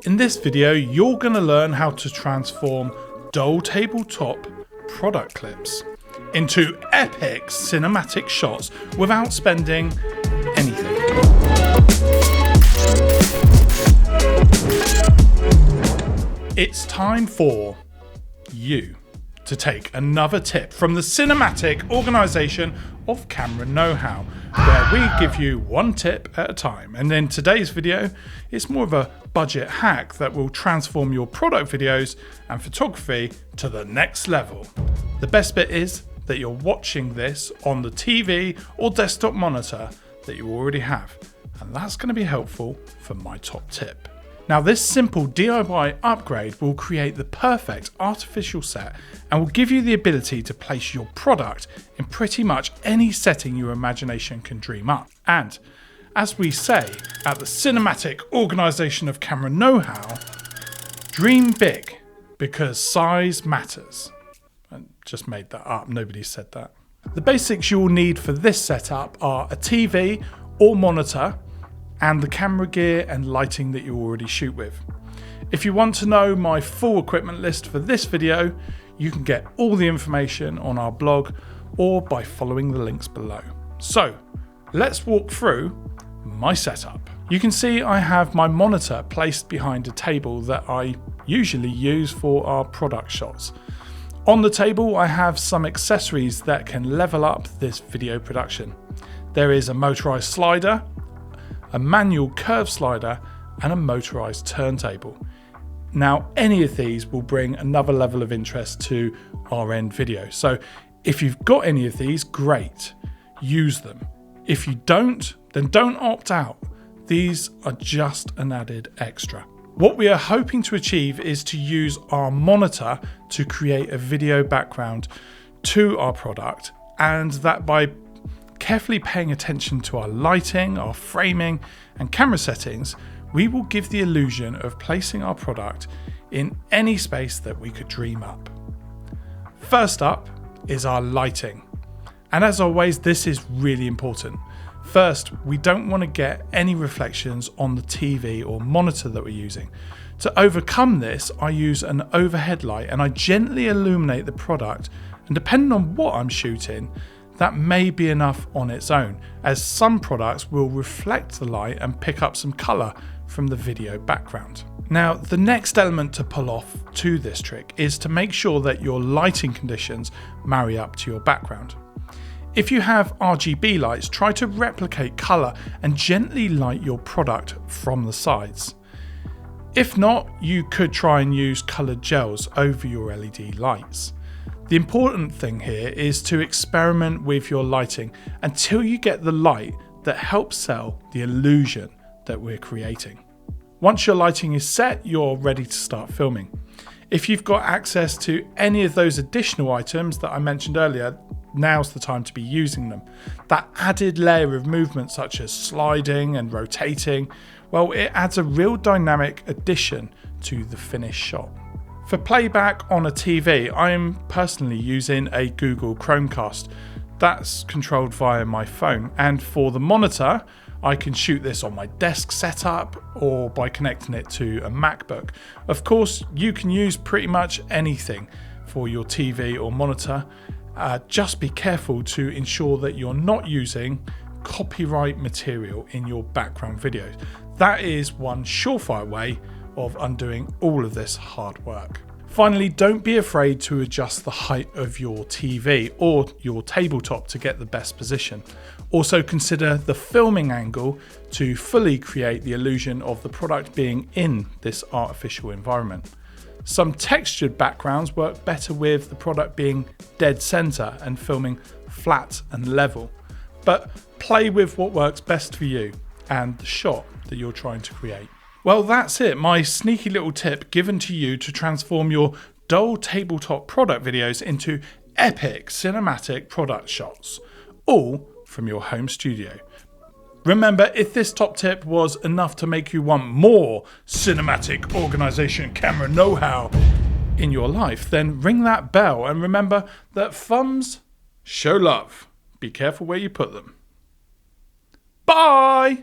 In this video, you're going to learn how to transform dull tabletop product clips into epic cinematic shots without spending anything. It's time for you to take another tip from the cinematic organisation of Camera Know-How, where we give you one tip at a time. And in today's video, it's more of a budget hack that will transform your product videos and photography to the next level. The best bit is that you're watching this on the TV or desktop monitor that you already have, and that's going to be helpful for my top tip. Now, this simple DIY upgrade will create the perfect artificial set and will give you the ability to place your product in pretty much any setting your imagination can dream up. And as we say at the cinematic organisation of Camera Know-How, dream big because size matters. I just made that up, nobody said that. The basics you will need for this setup are a TV or monitor, and the camera gear and lighting that you already shoot with. If you want to know my full equipment list for this video, you can get all the information on our blog or by following the links below. So let's walk through my setup. You can see I have my monitor placed behind a table that I usually use for our product shots. On the table, I have some accessories that can level up this video production. There is a motorized slider, a manual curve slider, and a motorized turntable. Now, any of these will bring another level of interest to our end video. So if you've got any of these, great, use them. If you don't, then don't opt out. These are just an added extra. What we are hoping to achieve is to use our monitor to create a video background to our product, and that by carefully paying attention to our lighting, our framing, and camera settings, we will give the illusion of placing our product in any space that we could dream up. First up is our lighting. And as always, this is really important. First, we don't want to get any reflections on the TV or monitor that we're using. To overcome this, I use an overhead light and I gently illuminate the product, and depending on what I'm shooting, that may be enough on its own, as some products will reflect the light and pick up some colour from the video background. Now, the next element to pull off to this trick is to make sure that your lighting conditions marry up to your background. If you have RGB lights, try to replicate colour and gently light your product from the sides. If not, you could try and use coloured gels over your LED lights. The important thing here is to experiment with your lighting until you get the light that helps sell the illusion that we're creating. Once your lighting is set, you're ready to start filming. If you've got access to any of those additional items that I mentioned earlier, now's the time to be using them. That added layer of movement, such as sliding and rotating, well, it adds a real dynamic addition to the finished shot. For playback on a TV, I'm personally using a Google Chromecast. That's controlled via my phone, and for the monitor, I can shoot this on my desk setup or by connecting it to a MacBook. Of course, you can use pretty much anything for your TV or monitor. Just be careful to ensure that you're not using copyright material in your background videos. That is one surefire way of undoing all of this hard work. Finally, don't be afraid to adjust the height of your TV or your tabletop to get the best position. Also consider the filming angle to fully create the illusion of the product being in this artificial environment. Some textured backgrounds work better with the product being dead center and filming flat and level, but play with what works best for you and the shot that you're trying to create. Well, that's it, my sneaky little tip given to you to transform your dull tabletop product videos into epic cinematic product shots, all from your home studio. Remember, if this top tip was enough to make you want more cinematic organisation Camera Know-How in your life, then ring that bell and remember that thumbs show love. Be careful where you put them. Bye!